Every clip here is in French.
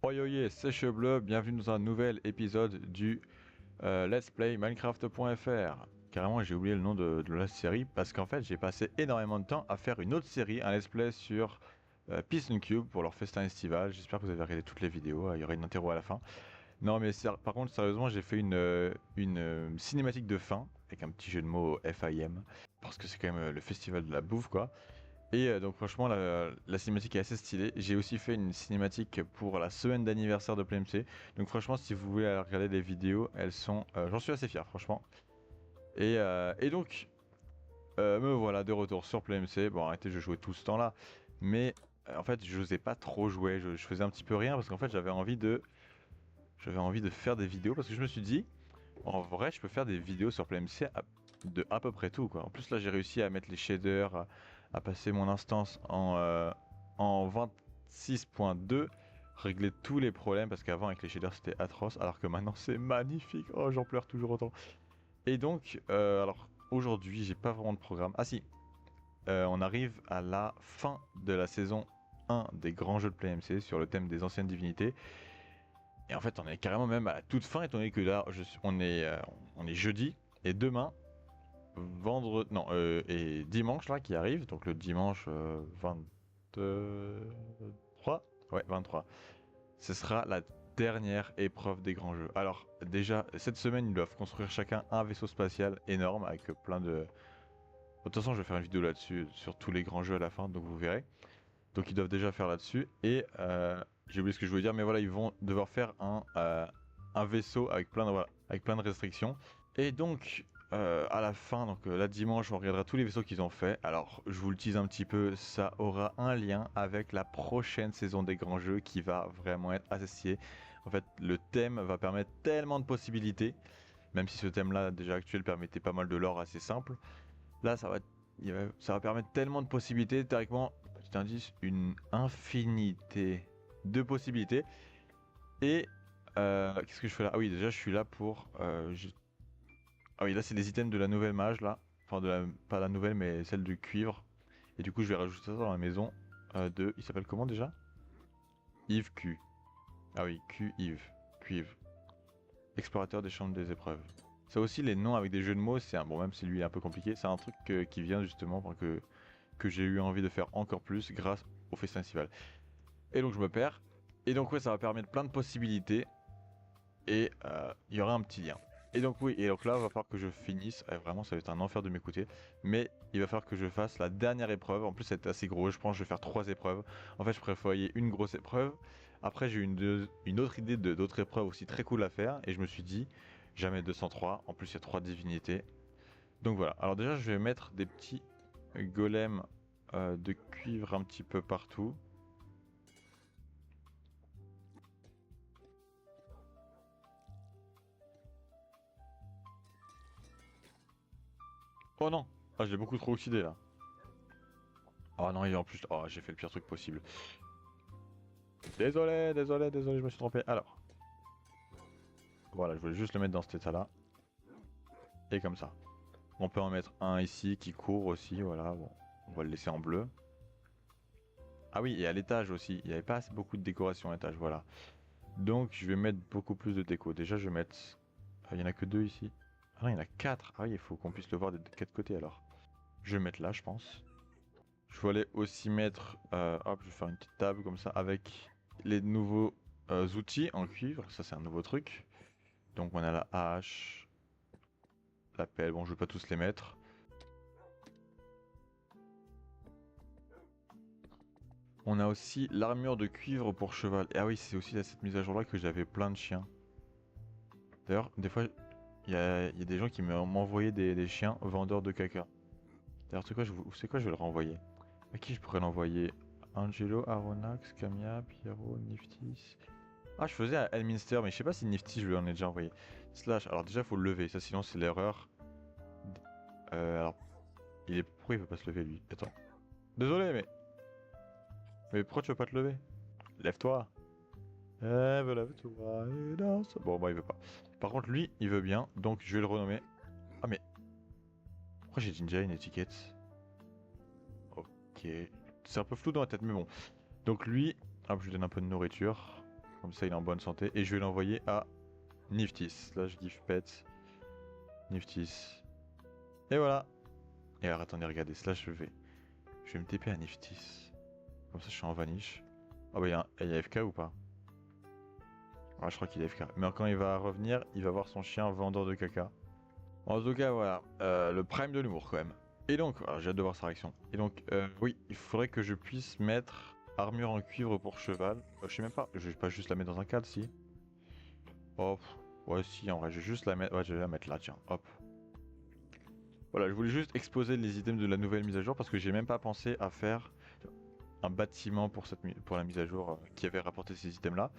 Oyoye, c'est Chebleu, bienvenue dans un nouvel épisode du Let's Play Minecraft.fr. Carrément, j'ai oublié le nom de la série parce qu'en fait, j'ai passé énormément de temps à faire une autre série, un Let's Play sur Piston Cube pour leur festin estival. J'espère que vous avez regardé toutes les vidéos, il y aura une interro à la fin. Non, mais par contre, sérieusement, j'ai fait une cinématique de fin avec un petit jeu de mots FIM parce que c'est quand même le festival de la bouffe, quoi. Et donc franchement la cinématique est assez stylée. J'ai aussi fait une cinématique pour la semaine d'anniversaire de PlayMC. Donc franchement si vous voulez aller regarder les vidéos, elles sont... j'en suis assez fier franchement. Et donc me voilà de retour sur PlayMC. Bon arrêtez, je jouais tout ce temps là. Mais en fait je n'osais pas trop jouer. Je faisais un petit peu rien parce qu'en fait j'avais envie de faire des vidéos. Parce que je me suis dit, en vrai je peux faire des vidéos sur PlayMC de à peu près tout quoi. En plus là j'ai réussi à mettre les shaders, à passer mon instance en 26.2, régler tous les problèmes parce qu'avant avec les shaders c'était atroce alors que maintenant c'est magnifique. Oh j'en pleure toujours autant. Et donc alors aujourd'hui j'ai pas vraiment de programme. Ah si, on arrive à la fin de la saison 1 des grands jeux de PlayMC sur le thème des anciennes divinités. Et en fait on est carrément même à la toute fin étant donné que là on est jeudi et demain et dimanche là qui arrive, donc le dimanche 23, ouais 23, ce sera la dernière épreuve des grands jeux. Alors déjà cette semaine ils doivent construire chacun un vaisseau spatial énorme avec plein de... De toute façon je vais faire une vidéo là-dessus sur tous les grands jeux à la fin, donc vous verrez. Donc ils doivent déjà faire là-dessus et j'ai oublié ce que je voulais dire, mais voilà ils vont devoir faire un vaisseau avec avec plein de restrictions. Et donc, à la fin, donc là dimanche, on regardera tous les vaisseaux qu'ils ont fait. Alors, je vous le tease un petit peu, ça aura un lien avec la prochaine saison des grands jeux qui va vraiment être associée. En fait, le thème va permettre tellement de possibilités, même si ce thème-là, déjà actuel, permettait pas mal de lore assez simple. Là, ça va permettre tellement de possibilités, théoriquement, petit indice, une infinité de possibilités. Et qu'est-ce que je fais là? Ah oui, déjà, je suis là pour... Ah oui, là c'est les items de la nouvelle mage là. Enfin pas la nouvelle mais celle du cuivre. Et du coup je vais rajouter ça dans la maison de... Il s'appelle comment déjà? Yves Q. Ah oui, Q Yves. Cuivre. Explorateur des chambres des épreuves. Ça aussi les noms avec des jeux de mots, c'est un... Bon même si lui est un peu compliqué, c'est un truc qui vient justement pour que j'ai eu envie de faire encore plus grâce au festin estival. Et donc je me perds. Et donc ouais ça va permettre plein de possibilités. Et il y aura un petit lien. Et donc oui, et donc là, il va falloir que je finisse. Vraiment, ça va être un enfer de m'écouter. Mais il va falloir que je fasse la dernière épreuve. En plus, c'est assez gros. Je pense que je vais faire 3 épreuves. En fait, je prévoyais une grosse épreuve. Après, j'ai eu une autre idée d'autres épreuves aussi très cool à faire. Et je me suis dit, jamais 203. En plus, il y a 3 divinités. Donc voilà. Alors déjà, je vais mettre des petits golems de cuivre un petit peu partout. Oh non! Ah, je l'ai beaucoup trop oxydé là. Oh non, et en plus, oh, j'ai fait le pire truc possible. Désolé, désolé, désolé, je me suis trompé. Alors, voilà, je voulais juste le mettre dans cet état-là. Et comme ça. On peut en mettre un ici qui court aussi, voilà. Bon, on va le laisser en bleu. Ah oui, et à l'étage aussi. Il n'y avait pas assez beaucoup de décoration à l'étage, voilà. Donc, je vais mettre beaucoup plus de déco. Déjà, je vais mettre... Ah, il n'y en a que 2 ici. Ah non, il y en a 4. Ah oui, il faut qu'on puisse le voir des 4 côtés alors. Je vais mettre là, je pense. Je vais aller aussi mettre... hop, je vais faire une petite table comme ça avec les nouveaux outils en cuivre. Ça, c'est un nouveau truc. Donc on a la hache, la pelle, bon je vais pas tous les mettre. On a aussi l'armure de cuivre pour cheval. Et ah oui, c'est aussi à cette mise à jour là que j'avais plein de chiens. D'ailleurs, des fois, il y a des gens qui m'envoyaient des chiens vendeurs de caca. D'ailleurs, c'est quoi, je vais le renvoyer. À qui je pourrais l'envoyer? Angelo, Aronax, Camilla, Pierrot, Niftis. Ah, je faisais à Elminster, mais je sais pas si Nifty je lui en ai déjà envoyé. Slash, alors déjà faut le lever, ça sinon c'est l'erreur. Alors, pourquoi il veut pas se lever lui? Attends. Désolé, mais pourquoi tu veux pas te lever? Lève-toi. Lève-toi et danse. Bon, bah il veut pas. Par contre, lui, il veut bien, donc je vais le renommer. Ah mais, pourquoi j'ai déjà une étiquette? Ok. C'est un peu flou dans la tête, mais bon. Donc lui, hop, je lui donne un peu de nourriture. Comme ça, il est en bonne santé. Et je vais l'envoyer à Niftis. Là, je give pet. Niftis. Et voilà. Et alors, attendez, regardez. Là, je vais me TP à Niftis. Comme ça, je suis en vanish. Ah bah, il y a FK ou pas? Ah, je crois qu'il est FK. Mais quand il va revenir, il va voir son chien vendeur de caca. En tout cas, voilà. Le prime de l'humour, quand même. Et donc, voilà, j'ai hâte de voir sa réaction. Et donc, oui, il faudrait que je puisse mettre armure en cuivre pour cheval. Je sais même pas. Je vais pas juste la mettre dans un cadre, si. Hop. Ouais, si, en vrai, je vais juste la mettre. Ouais, je vais la mettre là, tiens. Hop. Voilà, je voulais juste exposer les items de la nouvelle mise à jour parce que j'ai même pas pensé à faire un bâtiment pour la mise à jour qui avait rapporté ces items là.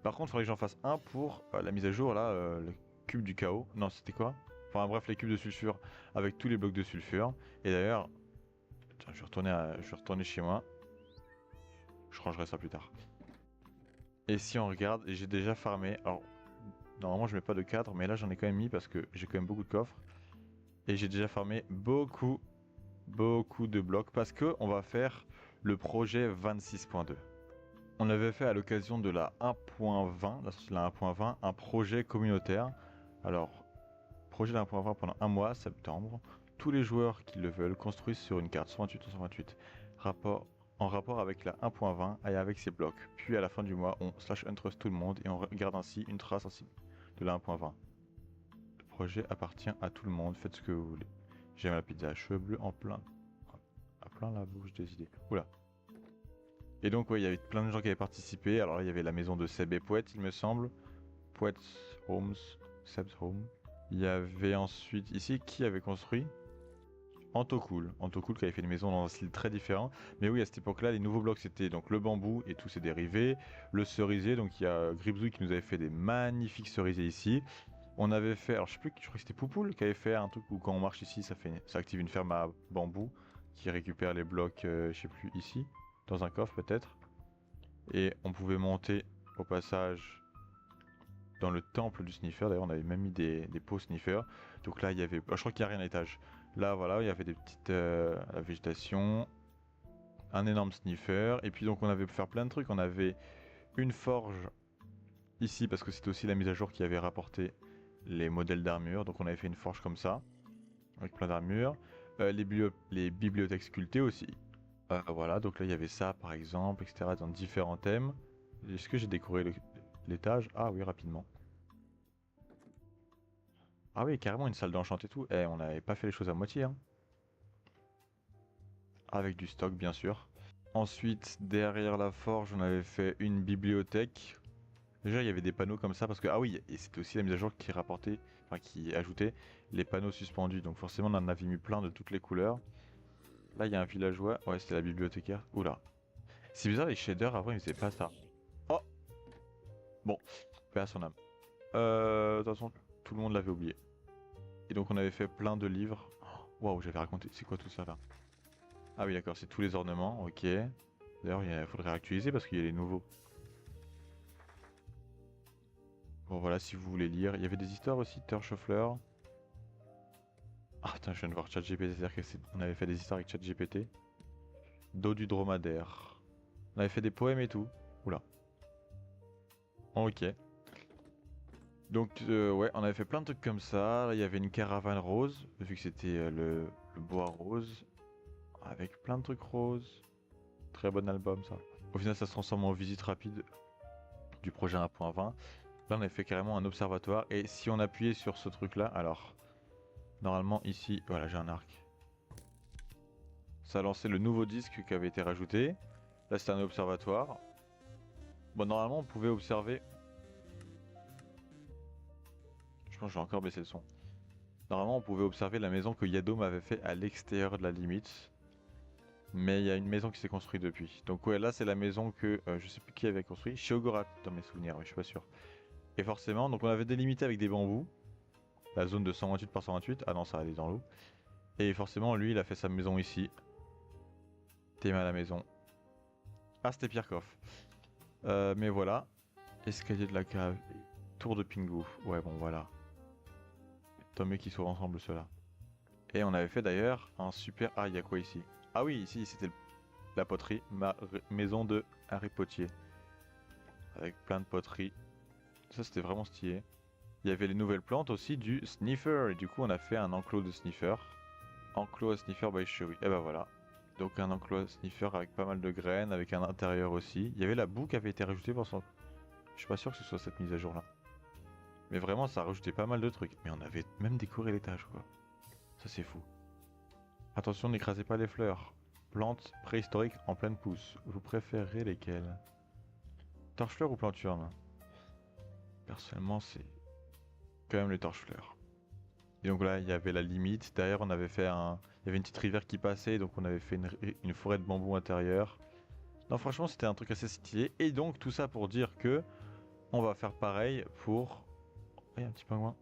Par contre, il faudrait que j'en fasse un pour la mise à jour là, le cube du chaos. Non, c'était quoi? Enfin bref, les cubes de sulfure avec tous les blocs de sulfure. Et d'ailleurs, je vais retourner chez moi. Je rangerai ça plus tard. Et si on regarde, j'ai déjà farmé. Alors, normalement, je mets pas de cadre, mais là, j'en ai quand même mis parce que j'ai quand même beaucoup de coffres. Et j'ai déjà farmé beaucoup de blocs parce que on va faire le projet 26.2. On avait fait à l'occasion de la 1.20, la sortie de la 1.20, un projet communautaire. Alors, projet de la 1.20 pendant un mois, septembre. Tous les joueurs qui le veulent construisent sur une carte 128 sur 128 en rapport avec la 1.20 et avec ses blocs. Puis à la fin du mois, on slash untrust tout le monde et on garde ainsi une trace ainsi de la 1.20. Le projet appartient à tout le monde, faites ce que vous voulez. J'aime la pizza, cheveux bleus en plein. À plein la bouche des idées. Oula. Et donc, ouais, il y avait plein de gens qui avaient participé. Alors là, il y avait la maison de Seb et Poète, il me semble. Poète Homes, Seb's Home. Il y avait ensuite, ici, qui avait construit Antocool. Antocool qui avait fait une maison dans un style très différent. Mais oui, à cette époque-là, les nouveaux blocs, c'était donc le bambou et tous ses dérivés. Le cerisier, donc il y a Gripzou qui nous avait fait des magnifiques cerisiers ici. On avait fait, alors je sais plus, je crois que c'était Poupoule qui avait fait un truc où quand on marche ici, ça active une ferme à bambou qui récupère les blocs, je sais plus, ici, dans un coffre peut-être. Et on pouvait monter au passage dans le temple du sniffer. D'ailleurs, on avait même mis des pots sniffer. Donc là, il y avait, je crois qu'il n'y a rien à l'étage. Là, voilà, il y avait des petites la végétation, un énorme sniffer. Et puis donc, on avait pu faire plein de trucs. On avait une forge ici parce que c'était aussi la mise à jour qui avait rapporté les modèles d'armure. Donc on avait fait une forge comme ça, avec plein d'armures. Les bibliothèques sculptées aussi. Voilà, donc là il y avait ça par exemple, etc. dans différents thèmes. Est-ce que j'ai décoré l'étage? Ah oui, rapidement. Ah oui, carrément une salle d'enchant et tout. Eh, on n'avait pas fait les choses à moitié, hein. Avec du stock, bien sûr. Ensuite, derrière la forge, on avait fait une bibliothèque. Déjà, il y avait des panneaux comme ça parce que, ah oui, et c'était aussi la mise à jour qui rapportait, enfin qui ajoutait les panneaux suspendus. Donc forcément, on en avait mis plein de toutes les couleurs. Là, il y a un villageois. Ouais, c'était la bibliothécaire. Oula. C'est bizarre, les shaders, avant, ils faisaient pas ça. Oh. Bon, paix à son âme. De toute façon, tout le monde l'avait oublié. Et donc, on avait fait plein de livres. Waouh, j'avais raconté. C'est quoi tout ça là? Ah oui, d'accord, c'est tous les ornements. Ok. D'ailleurs, il faudrait actualiser parce qu'il y a les nouveaux. Bon, voilà, si vous voulez lire. Il y avait des histoires aussi, Terscheffler. Ah, putain, je viens de voir ChatGPT. C'est-à-dire qu'on avait fait des histoires avec ChatGPT. Dos du dromadaire. On avait fait des poèmes et tout. Oula. Ok. Donc, ouais, on avait fait plein de trucs comme ça. Là, il y avait une caravane rose, vu que c'était le bois rose. Avec plein de trucs roses. Très bon album, ça. Au final, ça se transforme en visite rapide du projet 1.20. Là, on avait fait carrément un observatoire. Et si on appuyait sur ce truc-là, alors, normalement, ici, voilà, j'ai un arc. Ça a lancé le nouveau disque qui avait été rajouté. Là, c'était un observatoire. Bon, normalement, on pouvait observer. Je pense que je vais encore baisser le son. Normalement, on pouvait observer la maison que Yado m'avait fait à l'extérieur de la limite. Mais il y a une maison qui s'est construite depuis. Donc ouais, là c'est la maison que je sais plus qui avait construit. Shiogora dans mes souvenirs, ouais, je suis pas sûr. Et forcément, donc on avait délimité avec des bambous. La zone de 128 par 128. Ah non, ça allait dans l'eau. Et forcément, lui, il a fait sa maison ici. Thème à la maison. Ah, c'était Pierkov. Mais voilà. Escalier de la cave. Tour de Pingu. Ouais, bon, voilà. Tant mieux qu'ils soient ensemble ceux-là. Et on avait fait d'ailleurs un super... Ah, il y a quoi ici? Ah oui, ici, c'était la poterie. Maison de Harry Potier. avec plein de poteries. Ça c'était vraiment stylé. Il y avait les nouvelles plantes aussi du sniffer et du coup on a fait un enclos de sniffer. Enclos à sniffer by Chewy. Et bah voilà. Donc un enclos à sniffer avec pas mal de graines, avec un intérieur aussi. Il y avait la boue qui avait été rajoutée pour son... Je suis pas sûr que ce soit cette mise à jour là. Mais vraiment ça a rajouté pas mal de trucs. Mais on avait même décoré l'étage quoi. Ça c'est fou. Attention n'écrasez pas les fleurs. Plantes préhistoriques en pleine pousse. Vous préférez lesquelles? Torche-fleur ou planturne? Personnellement c'est quand même les torche-fleurs. Et donc là, il y avait la limite. Derrière, on avait fait un... Il y avait une petite rivière qui passait, donc on avait fait une forêt de bambou intérieur. Non, franchement, c'était un truc assez stylé. Et donc, tout ça pour dire que on va faire pareil pour... Il y a un petit pingouin.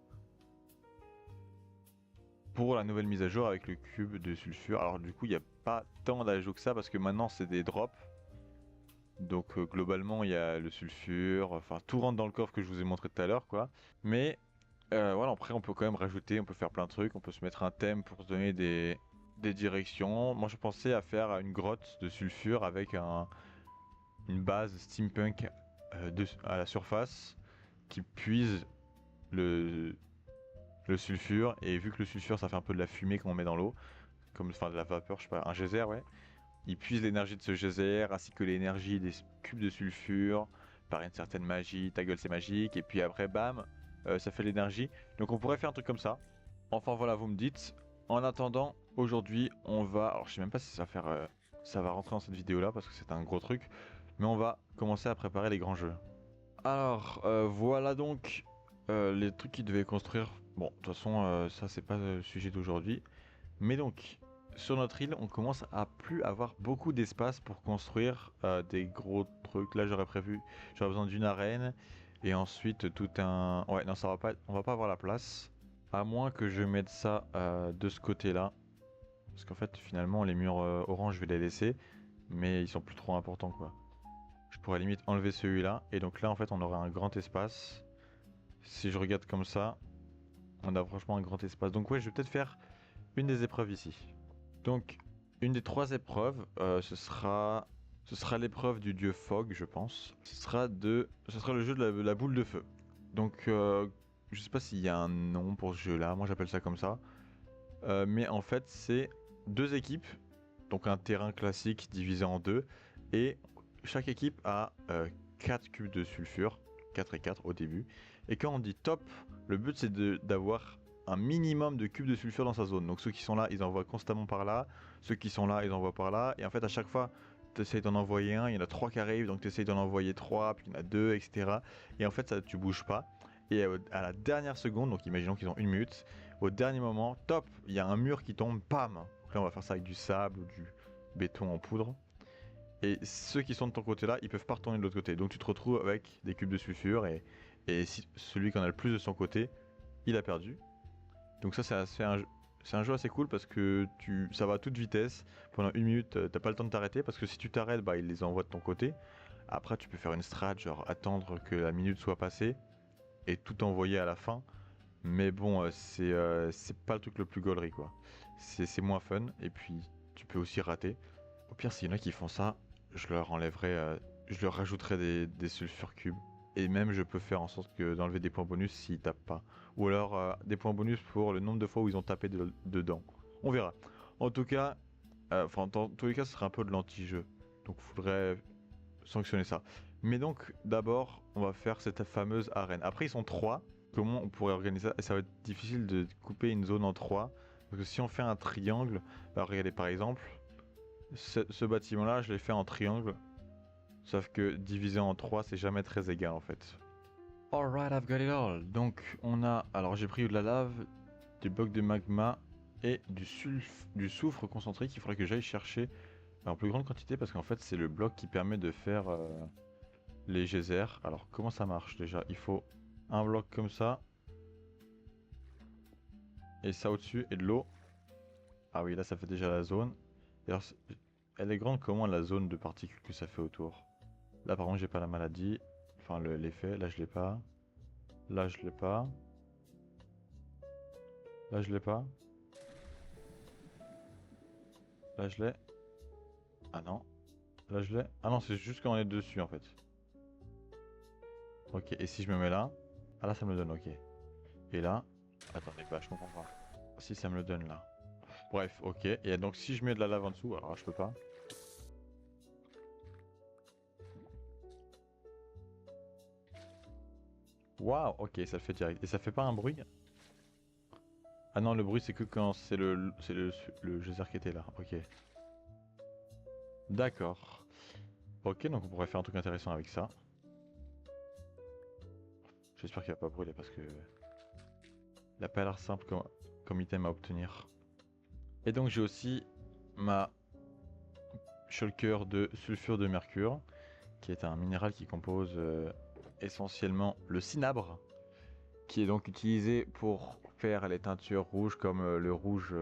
Pour la nouvelle mise à jour avec le cube de sulfure. Alors du coup, il n'y a pas tant d'ajouts que ça, parce que maintenant, c'est des drops. Donc globalement, il y a le sulfure, enfin tout rentre dans le coffre que je vous ai montré tout à l'heure, quoi. Mais voilà, après on peut quand même rajouter, on peut faire plein de trucs, on peut se mettre un thème pour se donner des directions. Moi je pensais à faire une grotte de sulfure avec une base steampunk à la surface qui puise le, le sulfure. Et vu que le sulfure ça fait un peu de la fumée quand on met dans l'eau, comme enfin de la vapeur, je sais pas, un geyser, ouais. Il puise l'énergie de ce geyser ainsi que l'énergie des cubes de sulfure par une certaine magie. Ta gueule c'est magique, et puis après bam, ça fait l'énergie. Donc on pourrait faire un truc comme ça. Enfin voilà, vous me dites. En attendant, aujourd'hui, on va... Alors je sais même pas si ça va faire... ça va rentrer dans cette vidéo là parce que c'est un gros truc. Mais on va commencer à préparer les grands jeux. Alors voilà donc les trucs qu'ils devaient construire. Bon, de toute façon, ça c'est pas le sujet d'aujourd'hui. Mais donc, sur notre île, on commence à plus avoir beaucoup d'espace pour construire des gros trucs. Là, j'aurais besoin d'une arène et ensuite tout un... Ouais, non, ça va pas, on va pas avoir la place. À moins que je mette ça de ce côté-là. Parce qu'en fait, finalement, les murs orange, je vais les laisser. Mais ils sont plus trop importants, quoi. Je pourrais limite enlever celui-là. Et donc là, en fait, on aura un grand espace. Si je regarde comme ça, on a franchement un grand espace. Donc ouais, je vais peut-être faire une des épreuves ici. Donc, une des trois épreuves, ce sera l'épreuve du dieu Fog, je pense. Ce sera le jeu de la boule de feu. Donc, je sais pas s'il y a un nom pour ce jeu-là. Moi, j'appelle ça comme ça. Mais en fait, c'est deux équipes, donc un terrain classique divisé en deux, et chaque équipe a 4 cubes de sulfure, 4 et 4 au début. Et quand on dit top, le but c'est d'avoir un minimum de cubes de sulfure dans sa zone. Donc ceux qui sont là, ils envoient constamment par là, ceux qui sont là, ils envoient par là, et en fait à chaque fois, tu essayes d'en envoyer un, il y en a 3 qui arrivent, donc tu essayes d'en envoyer 3, puis il y en a 2, etc. Et en fait, ça, tu bouges pas. Et à la dernière seconde, donc imaginons qu'ils ont une minute, au dernier moment, top, il y a un mur qui tombe, pam. Donc là, on va faire ça avec du sable ou du béton en poudre. Et ceux qui sont de ton côté là, ils peuvent pas retourner de l'autre côté. Donc tu te retrouves avec des cubes de sulfure et si celui qui en a le plus de son côté, il a perdu. Donc ça, c'est un jeu assez cool parce que ça va à toute vitesse. Pendant une minute, t'as pas le temps de t'arrêter parce que si tu t'arrêtes, bah, il les envoie de ton côté. Après, tu peux faire une strat, genre attendre que la minute soit passée et tout envoyer à la fin. Mais bon, c'est pas le truc le plus gaulerie quoi. C'est moins fun et puis tu peux aussi rater. Au pire, s'il y en a qui font ça, je leur enlèverai, je leur rajouterai des sulfures cubes. Et même, je peux faire en sorte d'enlever des points bonus s'ils tapent pas. Ou alors des points bonus pour le nombre de fois où ils ont tapé dedans. On verra. En tout cas, enfin, dans tous les cas, ce sera un peu de l'anti-jeu. Donc, il faudrait sanctionner ça. Mais donc, d'abord, on va faire cette fameuse arène. Après, ils sont trois. Comment on pourrait organiser ça? Et ça va être difficile de couper une zone en trois. Parce que si on fait un triangle, bah, regardez par exemple, ce bâtiment-là, je l'ai fait en triangle. Sauf que divisé en 3, c'est jamais très égal en fait. Alright, I've got it all. Donc on a... Alors j'ai pris de la lave, des blocs de magma et du soufre concentré qu'il faudrait que j'aille chercher en plus grande quantité parce qu'en fait c'est le bloc qui permet de faire les geysers. Alors comment ça marche déjà? Il faut un bloc comme ça et ça au-dessus et de l'eau. Ah oui, là ça fait déjà la zone. Et alors, elle est grande comment la zone de particules que ça fait autour? Là par contre j'ai pas la maladie, enfin l'effet, là je l'ai pas. Là je l'ai pas. Là je l'ai pas. Là je l'ai. Ah non. Là je l'ai. Ah non, c'est juste quand on est dessus en fait. Ok, et si je me mets là? Ah là ça me le donne, ok. Et là? Attendez, bah je comprends pas. Si ça me le donne là. Bref, ok. Et donc si je mets de la lave en dessous, alors je peux pas. Waouh, ok, ça le fait direct. Et ça fait pas un bruit? Ah non, le bruit c'est que quand c'est le geyser qui était là. Ok. D'accord. Ok, donc on pourrait faire un truc intéressant avec ça. J'espère qu'il va pas brûler parce que il a pas l'air simple comme item à obtenir. Et donc j'ai aussi ma shulker de sulfure de mercure, qui est un minéral qui compose essentiellement le cinabre, qui est donc utilisé pour faire les teintures rouges comme le rouge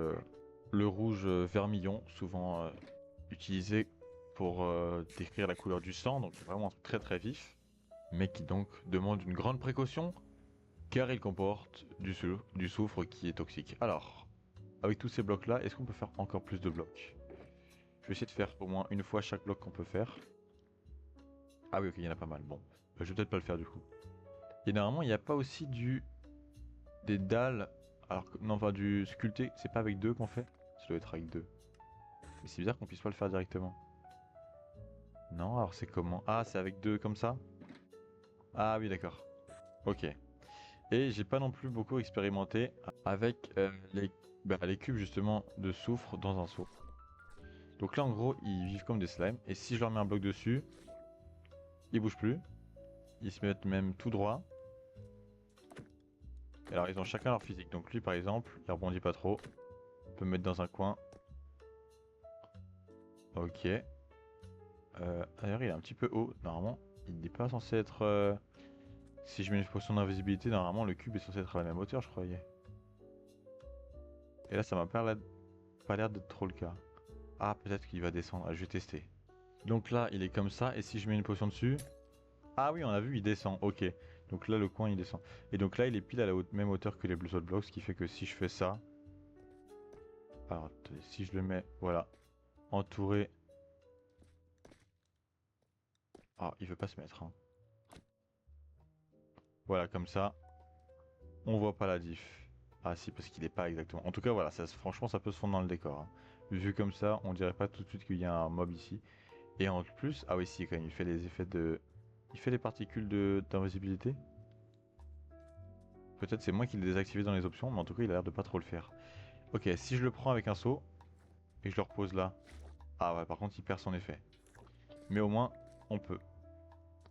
vermillon, souvent utilisé pour décrire la couleur du sang, donc vraiment très très vif, mais qui donc demande une grande précaution car il comporte du soufre qui est toxique. Alors, avec tous ces blocs là, est-ce qu'on peut faire encore plus de blocs? Je vais essayer de faire au moins une fois chaque bloc qu'on peut faire. Ah oui, ok, il y en a pas mal. Bon, je vais peut-être pas le faire du coup. Et normalement, il n'y a pas aussi des dalles. Alors que, non, enfin du sculpté, c'est pas avec deux qu'on fait? Ça doit être avec deux. Mais c'est bizarre qu'on puisse pas le faire directement. Non, alors c'est comment? Ah, c'est avec deux comme ça? Ah oui, d'accord. Ok. Et j'ai pas non plus beaucoup expérimenté avec les cubes justement de soufre dans un seau. Donc là, en gros, ils vivent comme des slimes. Et si je leur mets un bloc dessus, ils bougent plus. Ils se mettent même tout droit. Alors, ils ont chacun leur physique. Donc lui, par exemple, il rebondit pas trop. On peut me mettre dans un coin. Ok. D'ailleurs, il est un petit peu haut. Normalement, il n'est pas censé être... Si je mets une potion d'invisibilité, normalement, le cube est censé être à la même hauteur, je croyais. Et là, ça m'a pas l'air d'être trop le cas. Ah, peut-être qu'il va descendre. Ah, je vais tester. Donc là, il est comme ça. Et si je mets une potion dessus... Ah oui, on a vu, il descend. Ok. Donc là, le coin, il descend. Et donc là, il est pile à la même hauteur que les Blue Soul Blocks, ce qui fait que si je fais ça... Alors, attendez, si je le mets, voilà, entouré... Ah, il veut pas se mettre, hein. Voilà, comme ça, on voit pas la diff. Ah si, parce qu'il est pas exactement... En tout cas, voilà, franchement, ça peut se fondre dans le décor, hein. Vu comme ça, on dirait pas tout de suite qu'il y a un mob ici. Et en plus... Ah oui, si, quand même, il fait les effets de... Il fait les particules d'invisibilité. Peut-être c'est moi qui l'ai désactivé dans les options, mais en tout cas, il a l'air de pas trop le faire. Ok, si je le prends avec un saut, et je le repose là... Ah ouais, par contre, il perd son effet. Mais au moins, on peut.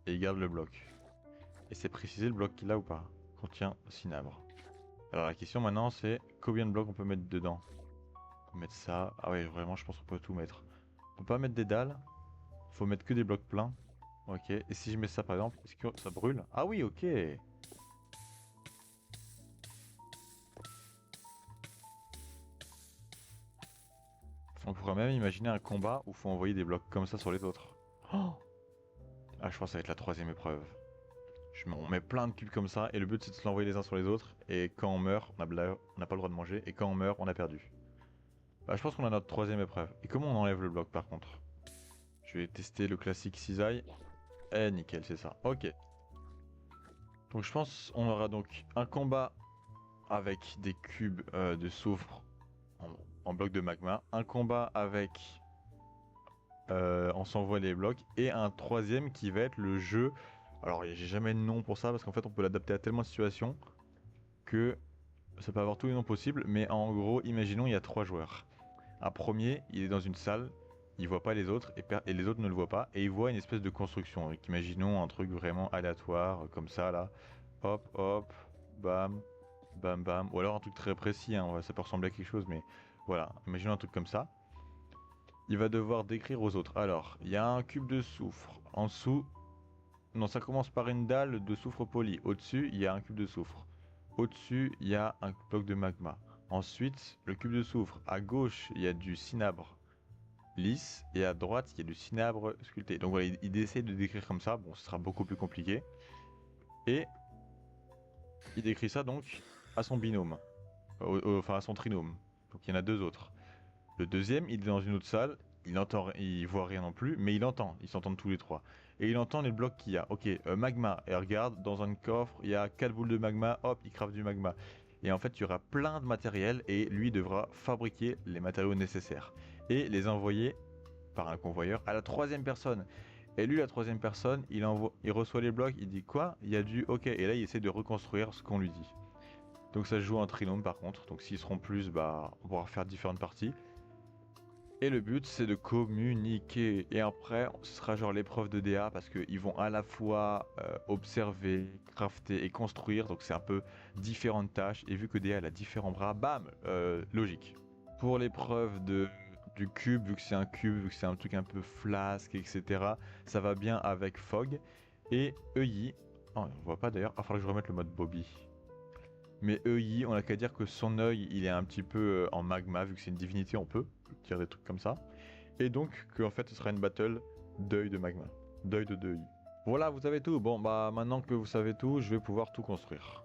Et il garde le bloc. Et c'est précisé le bloc qu'il a ou pas? Contient cinabre. Alors la question maintenant c'est combien de blocs on peut mettre dedans? On peut mettre ça. Ah ouais, vraiment, je pense qu'on peut tout mettre. On peut pas mettre des dalles. Faut mettre que des blocs pleins. Ok. Et si je mets ça par exemple, est-ce que ça brûle? Ah oui, ok. On pourrait même imaginer un combat où faut envoyer des blocs comme ça sur les autres. Oh, ah, je pense que ça va être la troisième épreuve. On met plein de cubes comme ça et le but c'est de se l'envoyer les uns sur les autres. Et quand on meurt, on n'a pas le droit de manger. Et quand on meurt, on a perdu. Bah, je pense qu'on a notre troisième épreuve. Et comment on enlève le bloc par contre? Je vais tester le classique cisaille. Eh nickel, c'est ça. Ok. Donc je pense on aura donc un combat avec des cubes de soufre en, en bloc de magma. Un combat avec on s'envoie les blocs. Et un troisième qui va être le jeu. Alors j'ai jamais de nom pour ça parce qu'en fait on peut l'adapter à tellement de situations que ça peut avoir tous les noms possibles. Mais en gros, imaginons il y a trois joueurs. Un premier, il est dans une salle, il voit pas les autres et les autres ne le voient pas et il voit une espèce de construction. Donc imaginons un truc vraiment aléatoire comme ça là. Hop, hop, bam, bam, bam. Ou alors un truc très précis, hein, ça peut ressembler à quelque chose, mais voilà. Imaginons un truc comme ça. Il va devoir décrire aux autres. Alors, il y a un cube de soufre. En dessous, non, ça commence par une dalle de soufre poli. Au-dessus, il y a un cube de soufre. Au-dessus, il y a un bloc de magma. Ensuite, le cube de soufre. À gauche, il y a du cinabre lisse et à droite il y a du cinabre sculpté. Donc voilà, il essaie de décrire comme ça, bon ce sera beaucoup plus compliqué. Et il décrit ça donc à son binôme, enfin à son trinôme. Donc il y en a deux autres. Le deuxième, il est dans une autre salle, il voit rien non plus, mais il entend, ils s'entendent tous les trois. et il entend les blocs qu'il y a. Ok, magma, et regarde, dans un coffre, il y a 4 boules de magma, hop, il craft du magma. Et en fait, il y aura plein de matériel et lui devra fabriquer les matériaux nécessaires et les envoyer par un convoyeur à la troisième personne. Et lui, la troisième personne, il reçoit les blocs, il dit quoi? Il y a du ok, et là il essaie de reconstruire ce qu'on lui dit. Donc ça se joue en trinôme par contre, donc s'ils seront plus, bah on pourra faire différentes parties. Et le but c'est de communiquer. Et après, ce sera genre l'épreuve de DA parce qu'ils vont à la fois observer, crafter et construire. Donc c'est un peu différentes tâches. Et vu que DA elle a différents bras, bam, logique. Pour l'épreuve du cube, vu que c'est un cube, vu que c'est un truc un peu flasque, etc., ça va bien avec Fog. Et EI, oh, on voit pas d'ailleurs, il va falloir que je remette le mode Bobby. Mais EI, on a qu'à dire que son œil, il est un petit peu en magma, vu que c'est une divinité, on peut dire des trucs comme ça. Et donc, que en fait, ce sera une battle d'œil de magma. D'œil de 2i. Voilà, vous savez tout. Bon, bah maintenant que vous savez tout, je vais pouvoir tout construire.